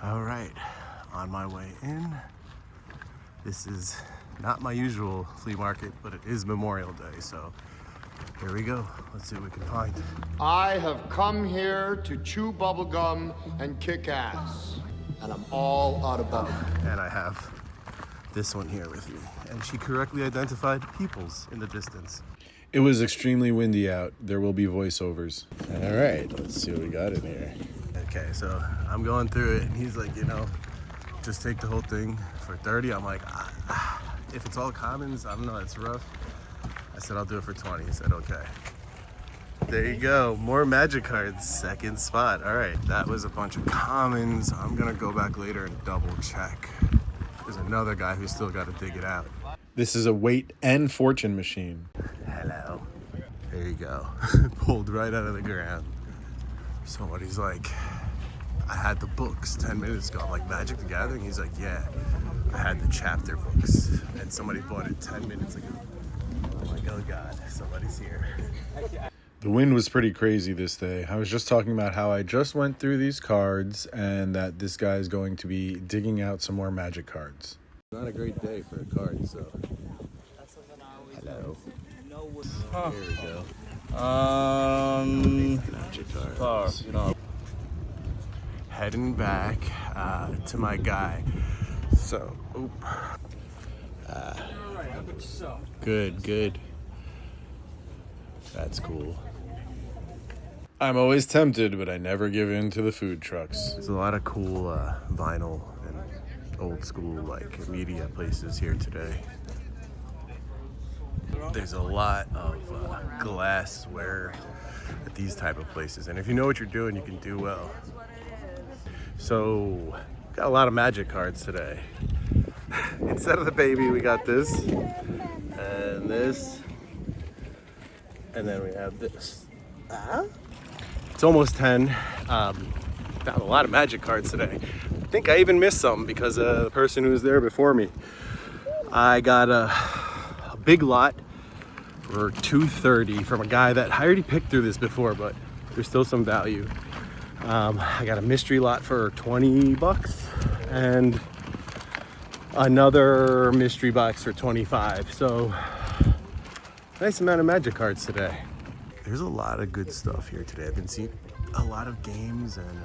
All right, on my way in. This is not my usual flea market, but it is Memorial Day, so here we go. Let's see what we can find. I have come here to chew bubblegum and kick ass, and I'm all out of bubblegum. And I have this one here with me, and she correctly identified peoples in the distance. It was extremely windy out. There will be voiceovers. All right, let's see what we got in here. Okay, so I'm going through it, and he's like, just take the whole thing for 30. I'm like, if it's all commons, I don't know, it's rough. I said, I'll do it for 20. He said, okay. There you go, more magic cards, second spot. All right, that was a bunch of commons. I'm gonna go back later and double check. There's another guy who's still got to dig it out. This is a weight and fortune machine. Hello. There you go. Pulled right out of the ground. Somebody's like, I had the books 10 minutes ago. I'm like, Magic the Gathering? He's like, yeah, I had the chapter books. And somebody bought it 10 minutes ago. I'm like, oh God, somebody's here. The wind was pretty crazy this day. I was just talking about how I just went through these cards and that this guy is going to be digging out some more magic cards. Not a great day for a card, so. Hello. Here we go. Magic cards. Heading back to my guy. So, good. That's cool. I'm always tempted, but I never give in to the food trucks. There's a lot of cool vinyl and old school like media places here today. There's a lot of glassware at these type of places, and if you know what you're doing, you can do well. So, got a lot of magic cards today. Instead of the baby, we got this, and this, and then we have this. It's almost 10. Found a lot of magic cards today. I think I even missed some because the person who was there before me. I got a big lot for $230 from a guy that I already picked through this before, but there's still some value. I got a mystery lot for $20 and another mystery box for $25. So nice amount of magic cards today. There's a lot of good stuff here today. I've been seeing a lot of games and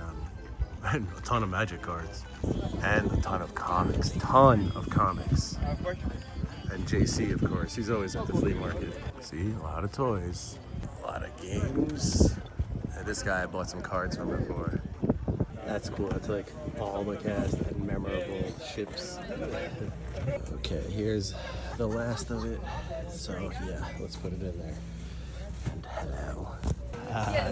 a ton of magic cards and a ton of comics. And JC, of course, he's always at the flea market. See, a lot of toys, a lot of games. And this guy I bought some cards from before. That's cool. That's like all the cast and memorable ships. Okay, here's the last of it. So yeah, let's put it in there. And hello.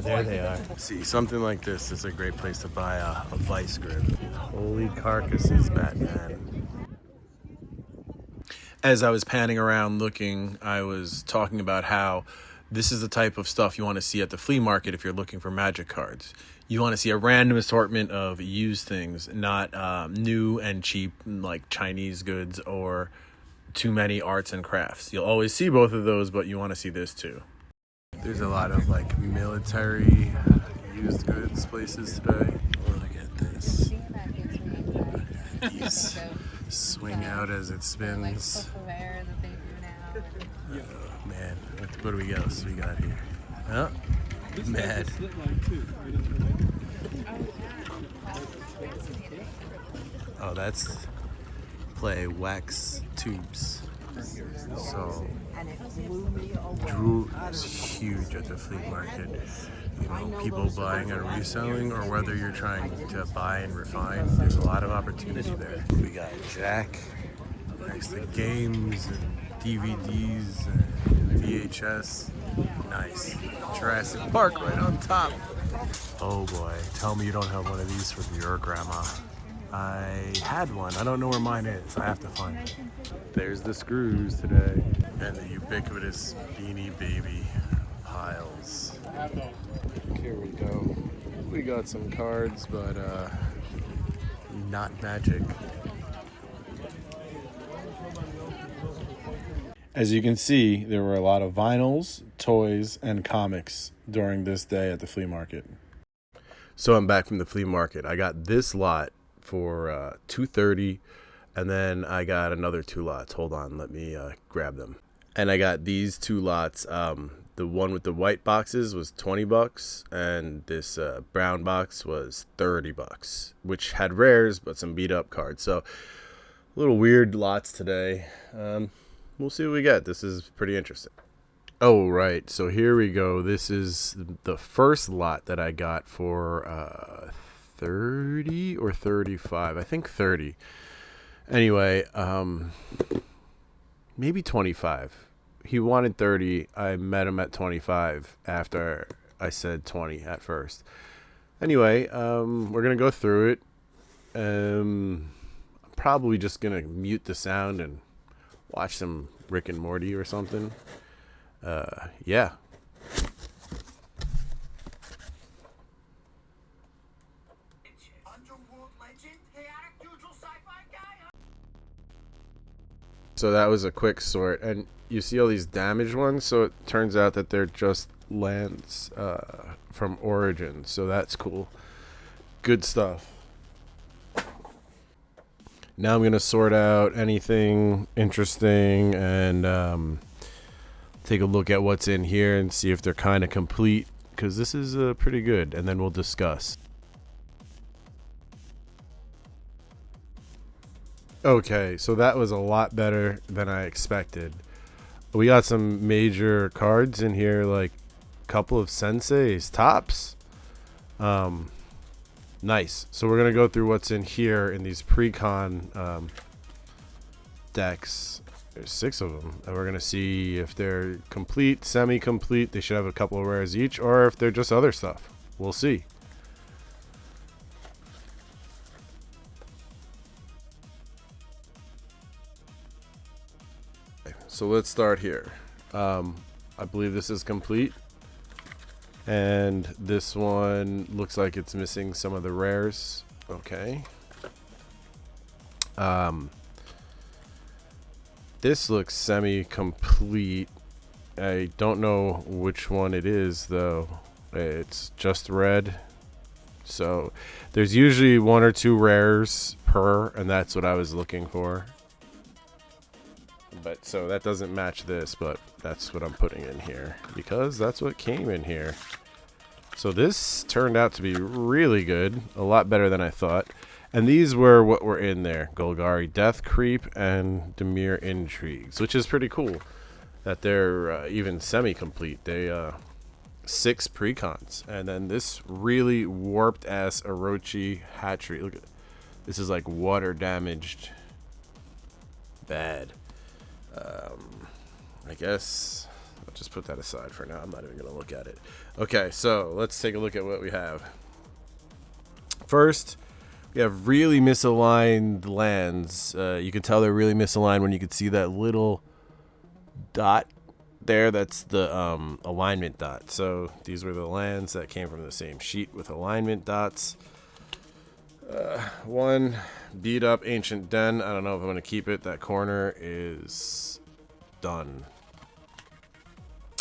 There they are. See, something like this is a great place to buy a vice grip. Holy carcasses, Batman. As I was panning around looking, I was talking about how this is the type of stuff you want to see at the flea market if you're looking for magic cards. You want to see a random assortment of used things, not new and cheap like Chinese goods or too many arts and crafts. You'll always see both of those, but you want to see this too. There's a lot of like military used goods places today. Look at this. These swing out as it spins. Man, what do we else we got here? Oh, man. Oh, that's play wax tubes. So Drew is huge at the flea market. People buying and reselling, or whether you're trying to buy and refine, there's a lot of opportunity there. We got Jack next to games and DVDs and VHS. Nice. Jurassic Park right on top. Oh boy, tell me you don't have one of these from your grandma. I had one. I don't know where mine is. I have to find it. There's the screws today. And the ubiquitous Beanie Baby piles. Here we go. We got some cards, but not magic. As you can see, there were a lot of vinyls, toys, and comics during this day at the flea market. So I'm back from the flea market. I got this lot for 230, and then I got another 2 lots. Hold on, let me grab them. And I got these 2 lots. The one with the white boxes was $20, and this brown box was $30, which had rares but some beat up cards. So a little weird lots today. We'll see what we get. This is pretty interesting. Oh, right. So here we go. This is the first lot that I got for 30 or 35. I think 30. Anyway, maybe 25. He wanted 30. I met him at 25 after I said 20 at first. Anyway, we're going to go through it. I'm probably just going to mute the sound and watch some Rick and Morty or something. Yeah. So that was a quick sort, and you see all these damaged ones, so it turns out that they're just lands from Origin, so that's cool. Good stuff. Now I'm going to sort out anything interesting and take a look at what's in here and see if they're kind of complete, because this is pretty good, and then we'll discuss. Okay, so that was a lot better than I expected. We got some major cards in here, like a couple of senseis tops. Nice. So we're gonna go through what's in here in these pre-con decks. There's 6 of them, and we're gonna see if they're complete, semi-complete. They should have a couple of rares each, or if they're just other stuff. We'll see. So let's start here. I believe this is complete, and this one looks like it's missing some of the rares. Okay. This looks semi-complete. I don't know which one it is though. It's just red. So there's usually 1 or 2 rares per, and that's what I was looking for. But so that doesn't match this, but that's what I'm putting in here because that's what came in here. So this turned out to be really good, a lot better than I thought. And these were what were in there: Golgari Death Creep and Dimir Intrigues, which is pretty cool that they're even semi-complete. They 6 precons, and then this really warped ass Orochi Hatchery. Look at this, is like water damaged, bad. I guess I'll just put that aside for now. I'm not even going to look at it. Okay, so let's take a look at what we have. First, we have really misaligned lands. You can tell they're really misaligned when you can see that little dot there. That's the alignment dot. So these were the lands that came from the same sheet with alignment dots. One beat up Ancient Den. I don't know if I'm going to keep it. That corner is done.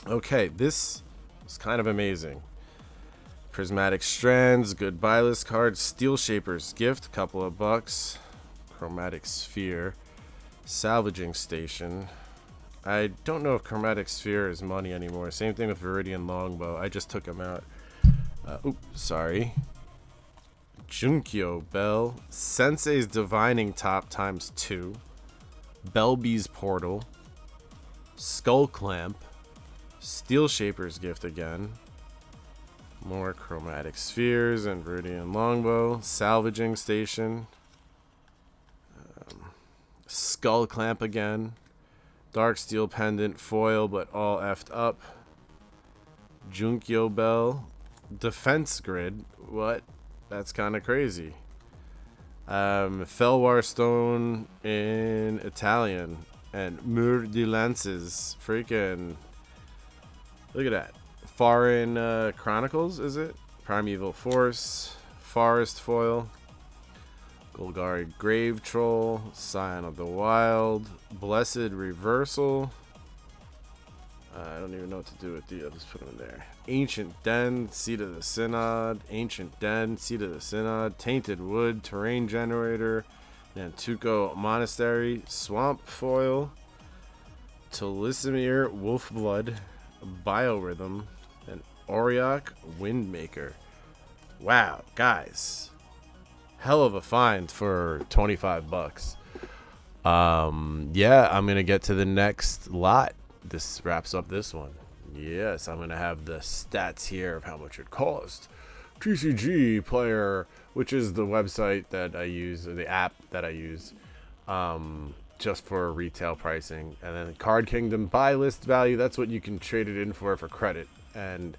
Okay, this is kind of amazing. Prismatic Strands, good buy list cards. Steel Shaper's Gift, couple of bucks. Chromatic Sphere. Salvaging Station. I don't know if Chromatic Sphere is money anymore. Same thing with Viridian Longbow. I just took them out. Oops, sorry. Junkyo Bell, Sensei's Divining Top ×2, Belby's Portal, Skull Clamp, Steel Shaper's Gift again, more Chromatic Spheres and Viridian Longbow, Salvaging Station, Skull Clamp again, Dark Steel Pendant, Foil but all effed up, Junkyo Bell, Defense Grid, what? That's kind of crazy. Felwar Stone in Italian and Mur de Lances. Freaking. Look at that. Foreign Chronicles, is it? Primeval Force. Forest Foil. Golgari Grave Troll. Scion of the Wild. Blessed Reversal. I don't even know what to do with the. I'll just put them in there. Ancient Den, Seat of the Synod. Ancient Den, Seat of the Synod. Tainted Wood, Terrain Generator. Nantuko Monastery, Swamp Foil. Talisimir, Wolfblood. Biorhythm. And Auriok, Windmaker. Wow, guys. Hell of a find for 25 bucks. Yeah, I'm going to get to the next lot. This wraps up this one. Yes, I'm going to have the stats here of how much it cost. TCG Player, which is the website that I use, or the app that I use, just for retail pricing. And then Card Kingdom buy list value, that's what you can trade it in for credit. And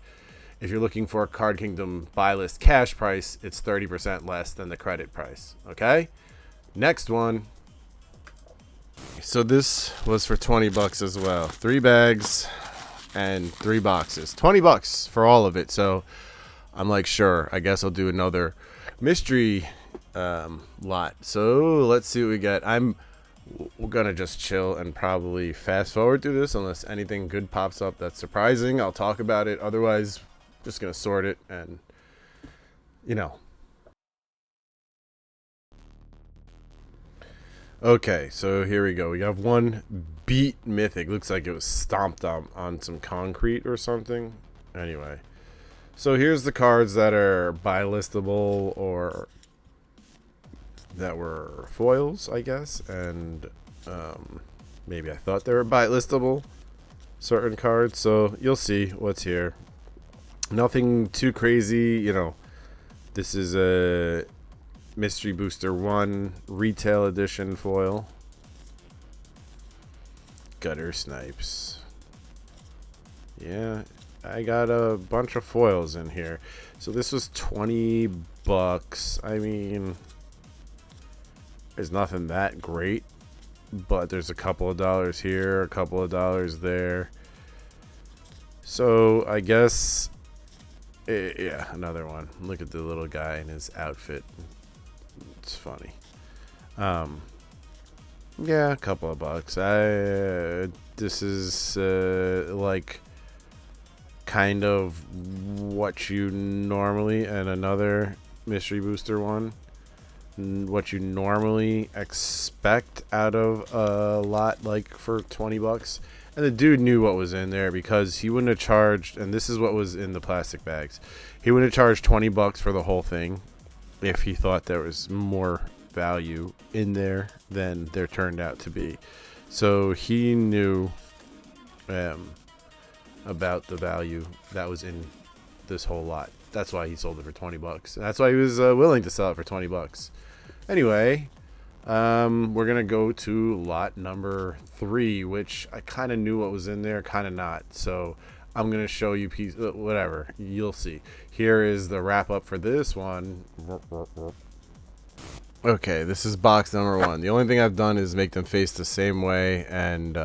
if you're looking for a Card Kingdom buy list cash price, it's 30% less than the credit price. Okay? Next one. So this was for 20 bucks as well. 3 bags and 3 boxes. 20 bucks for all of it. So I'm like, sure, I guess I'll do another mystery lot. So let's see what we get. We're gonna just chill and probably fast forward through this unless anything good pops up that's surprising. I'll talk about it. Otherwise, just gonna sort it and, you know. Okay, so here we go. We have one beat mythic. Looks like it was stomped on some concrete or something. Anyway, so here's the cards that are buy listable or that were foils, I guess. And maybe I thought they were buy listable, certain cards. So you'll see what's here. Nothing too crazy, you know. This is a Mystery Booster 1 Retail Edition foil. Gutter Snipes. Yeah, I got a bunch of foils in here. So this was 20 bucks. I mean, there's nothing that great, but there's a couple of dollars here, a couple of dollars there. So I guess, yeah, another one. Look at the little guy in his outfit. It's funny. Yeah, a couple of bucks. This is like kind of what you normally, and another Mystery Booster one, what you normally expect out of a lot, like for 20 bucks. And the dude knew what was in there because he wouldn't have charged, and this is what was in the plastic bags. He wouldn't have charged 20 bucks for the whole thing if he thought there was more value in there than there turned out to be. So he knew about the value that was in this whole lot. That's why he sold it for 20 bucks. That's why he was willing to sell it for 20 bucks. Anyway, we're gonna go to lot number 3, which I kind of knew what was in there, kind of not. So I'm gonna show you whatever, you'll see. Here is the wrap up for this one. Okay, this is box number 1. The only thing I've done is make them face the same way and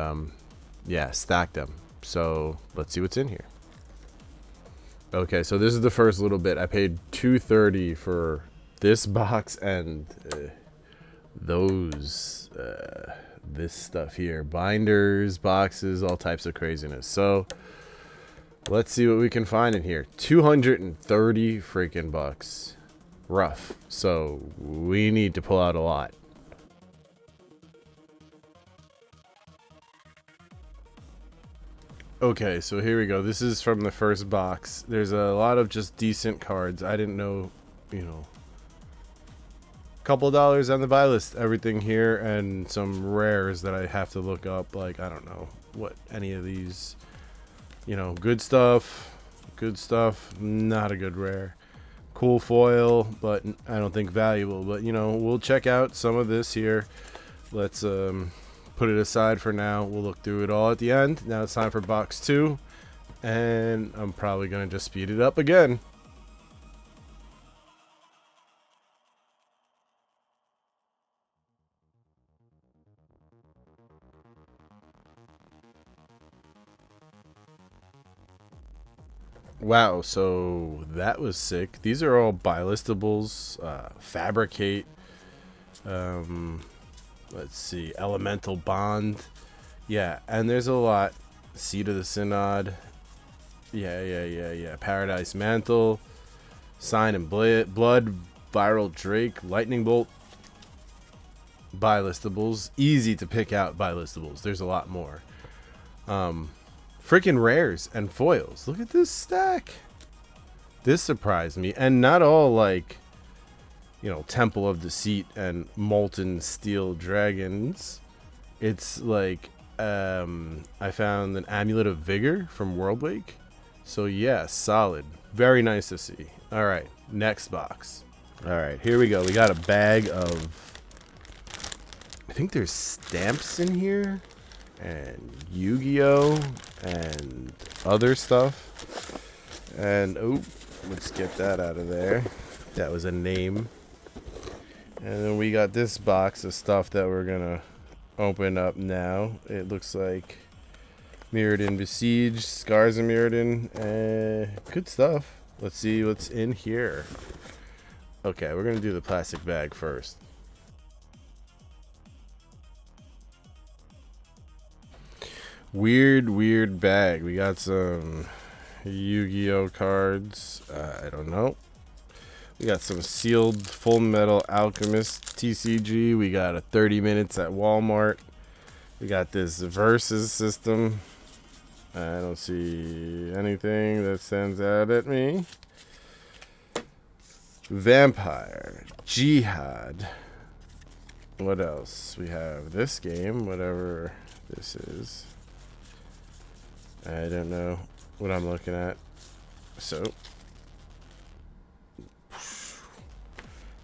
yeah, stack them. So let's see what's in here. Okay, so this is the first little bit. I paid $2.30 for this box and those this stuff here, binders, boxes, all types of craziness. So let's see what we can find in here. 230 freaking bucks. Rough. So we need to pull out a lot. Okay, so here we go. This is from the first box. There's a lot of just decent cards. I didn't know, you know, couple dollars on the buy list, everything here, and some rares that I have to look up, like I don't know what any of these, you know, good stuff, not a good rare, cool foil, but I don't think valuable. But you know, we'll check out some of this here. Let's put it aside for now. We'll look through it all at the end. Now it's time for box 2, and I'm probably gonna just speed it up again. Wow, so that was sick. These are all buy listables. Fabricate. Let's see. Elemental Bond. Yeah, and there's a lot Seed of the Synod. Yeah. Paradise Mantle. Sign and Blood. Viral Drake. Lightning Bolt. Buy listables. Easy to pick out buy listables. There's a lot more. Freaking rares and foils. Look at this stack. This surprised me. And not all like, you know, Temple of Deceit and Molten Steel Dragons. It's like I found an Amulet of Vigor from Worldwake. So yeah, solid. Very nice to see. All right, next box. All right, here we go. We got a bag of, I think there's stamps in here and Yu-Gi-Oh and other stuff. And oh, let's get that out of there. That was a name. And then we got this box of stuff that we're gonna open up now. It looks like Mirrodin Besiege, Scars of Mirrodin, good stuff. Let's see what's in here. Okay, we're gonna do the plastic bag first. Weird bag. We got some Yu-Gi-Oh cards. I don't know. We got some sealed Full Metal Alchemist TCG. We got a 30 minutes at Walmart. We got this Versus system. I don't see anything that stands out at me. Vampire. Jihad. What else? We have this game, whatever this is. I don't know what I'm looking at. So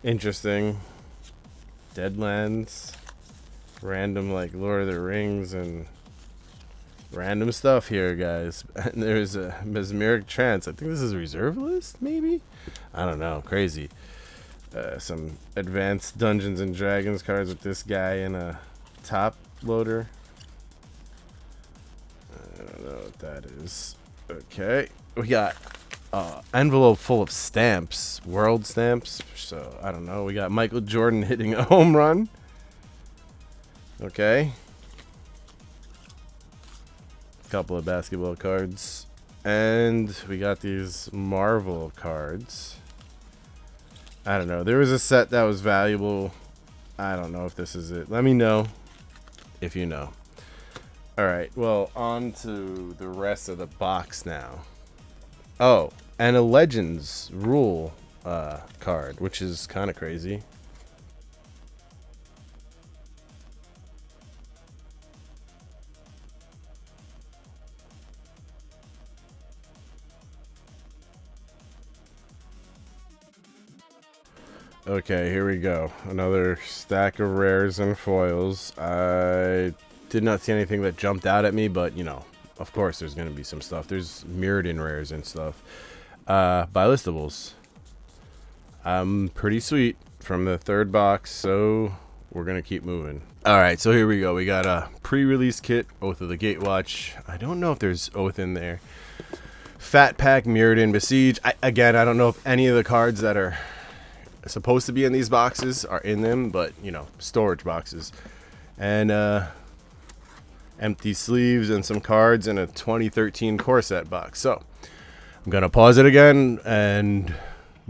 interesting. Deadlands. Random like Lord of the Rings and random stuff here, guys. And there's a Mesmeric Trance. I think this is a reserve list, maybe? I don't know. Crazy. Some advanced Dungeons and Dragons cards with this guy in a top loader. I don't know what that is. Okay. We got envelope full of stamps. World stamps. So, I don't know. We got Michael Jordan hitting a home run. Okay. Couple of basketball cards. And we got these Marvel cards. I don't know. There was a set that was valuable. I don't know if this is it. Let me know if you know. Alright, well, on to the rest of the box now. Oh, and a Legends rule card, which is kind of crazy. Okay, here we go. Another stack of rares and foils. I did not see anything that jumped out at me, but, you know, of course there's going to be some stuff. There's Mirrodin rares and stuff. Buy listables. Pretty sweet from the third box, so we're going to keep moving. Alright, so here we go. We got a pre-release kit, Oath of the Gatewatch. I don't know if there's Oath in there. Fat Pack, Mirrodin Besiege. I don't know if any of the cards that are supposed to be in these boxes are in them, but, you know, storage boxes. And empty sleeves and some cards in a 2013 core set box. So I'm gonna pause it again and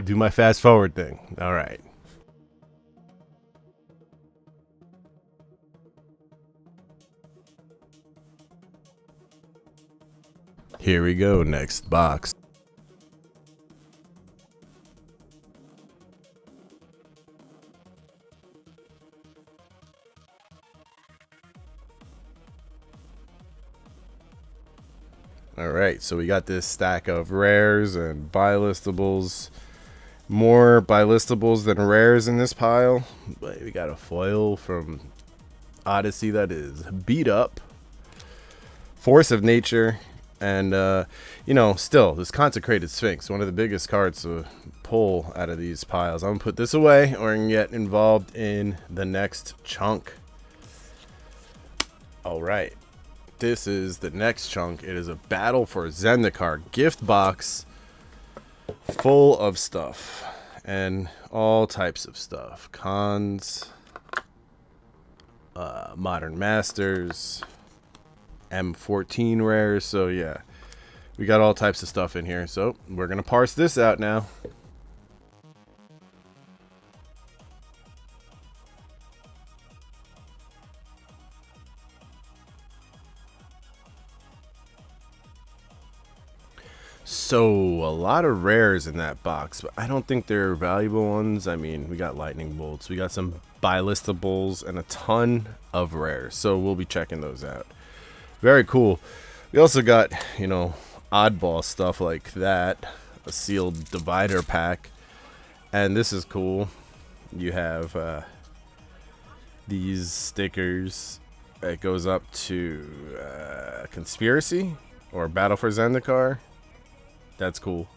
do my fast forward thing. All right. Here we go. Next box. Alright, so we got this stack of rares and buy listables. More buy listables than rares in this pile. But we got a foil from Odyssey that is beat up. Force of Nature. And, you know, still, this Consecrated Sphinx, one of the biggest cards to pull out of these piles. I'm going to put this away, or I can get involved in the next chunk. Alright. This is the next chunk. It is a Battle for Zendikar gift box full of stuff and all types of stuff. Cons, Modern Masters, M14 rares. So yeah, we got all types of stuff in here. So we're gonna parse this out now. So a lot of rares in that box, but I don't think they're valuable ones. I mean, we got lightning bolts, we got some buy-listables, and a ton of rares. So we'll be checking those out. Very cool. We also got, you know, oddball stuff like that, a sealed divider pack, and this is cool. You have these stickers. It goes up to Conspiracy or Battle for Zendikar. That's cool.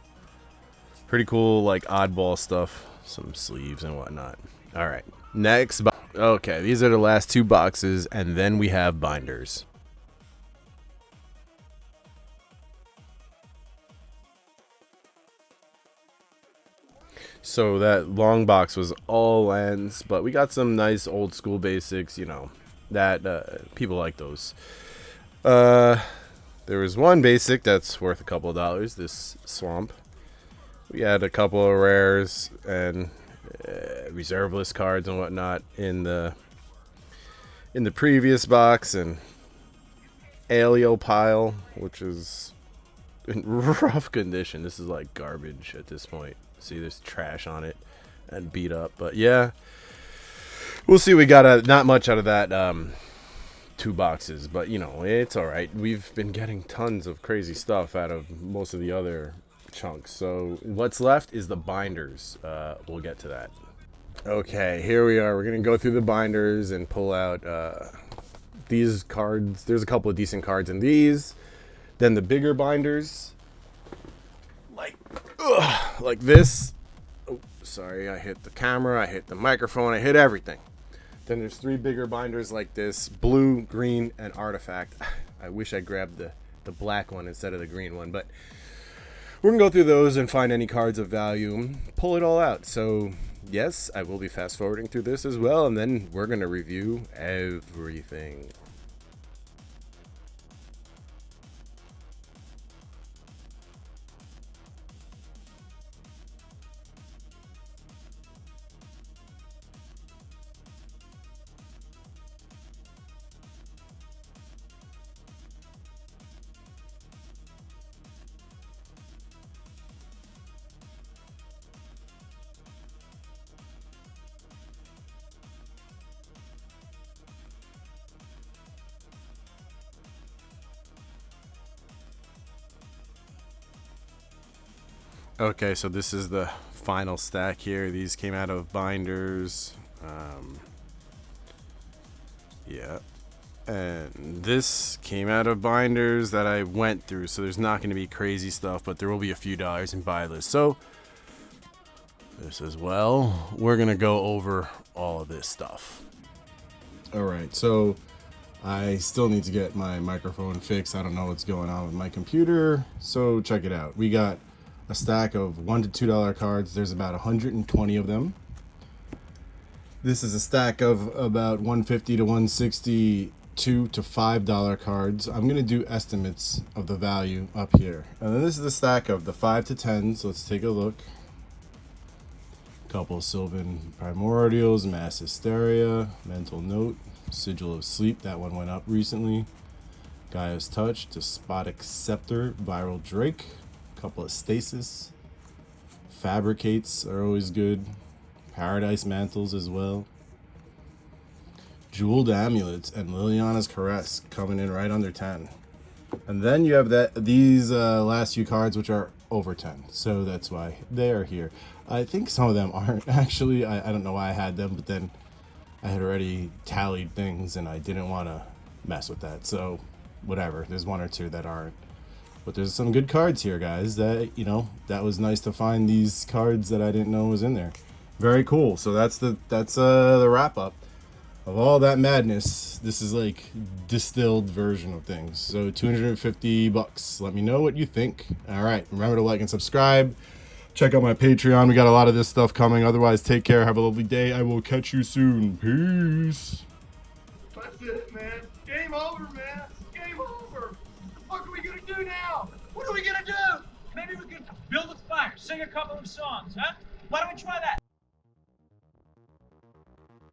Pretty cool, like oddball stuff. Some sleeves and whatnot. All right, next. Okay, these are the last two boxes, and then we have binders. So that long box was all lands, but we got some nice old school basics, you know, that people like those. There was one basic that's worth a couple of dollars, this swamp. We had a couple of rares and reserve list cards and whatnot in the previous box, and Aleo pile, which is in rough condition. This is like garbage at this point. See, there's trash on it and beat up, but yeah, we'll see. We got not much out of that two boxes, but you know, it's all right. We've been getting tons of crazy stuff out of most of the other chunks, so what's left is the binders. We'll get to that. Okay, here we are. We're gonna go through the binders and pull out these cards. There's a couple of decent cards in these. Then the bigger binders, like this. Oh, sorry, I hit the camera, I hit the microphone, I hit everything. Then there's three bigger binders like this: blue, green, and artifact. I wish I grabbed the black one instead of the green one, but we're gonna go through those and find any cards of value and pull it all out. So yes, I will be fast forwarding through this as well, and then we're gonna review everything. Okay, so this is the final stack here. These came out of binders. Yeah. And this came out of binders that I went through, so there's not going to be crazy stuff, but there will be a few dollars in buy list. So this as well. We're going to go over all of this stuff. All right, so I still need to get my microphone fixed. I don't know what's going on with my computer, so check it out. We got a stack of $1 to $2 cards. There's about 120 of them. This is a stack of about 150 to 160 $2 to $5 cards. I'm gonna do estimates of the value up here, and then this is a stack of the 5 to 10s. Let's take a look. Couple of Sylvan Primordials, Mass Hysteria, Mental Note, Sigil of Sleep, that one went up recently. Gaia's Touch, Despotic Scepter, Viral Drake, couple of Stasis, Fabricates are always good, Paradise Mantles as well, Jeweled Amulets, and Liliana's Caress coming in right under 10. And then you have these last few cards which are over 10, so that's why they are here. I think some of them aren't actually. I don't know why I had them, but then I had already tallied things and I didn't want to mess with that, so whatever. There's one or two that aren't. But there's some good cards here, guys. That, you know, that was nice to find these cards that I didn't know was in there. Very cool. So that's the wrap up of all that madness. This is like distilled version of things. So $250. Let me know what you think. All right. Remember to like and subscribe. Check out my Patreon. We got a lot of this stuff coming. Otherwise, take care. Have a lovely day. I will catch you soon. Peace. That's it, man. Game over, man. Game over. Build with fire. Sing a couple of songs, huh? Why don't we try that?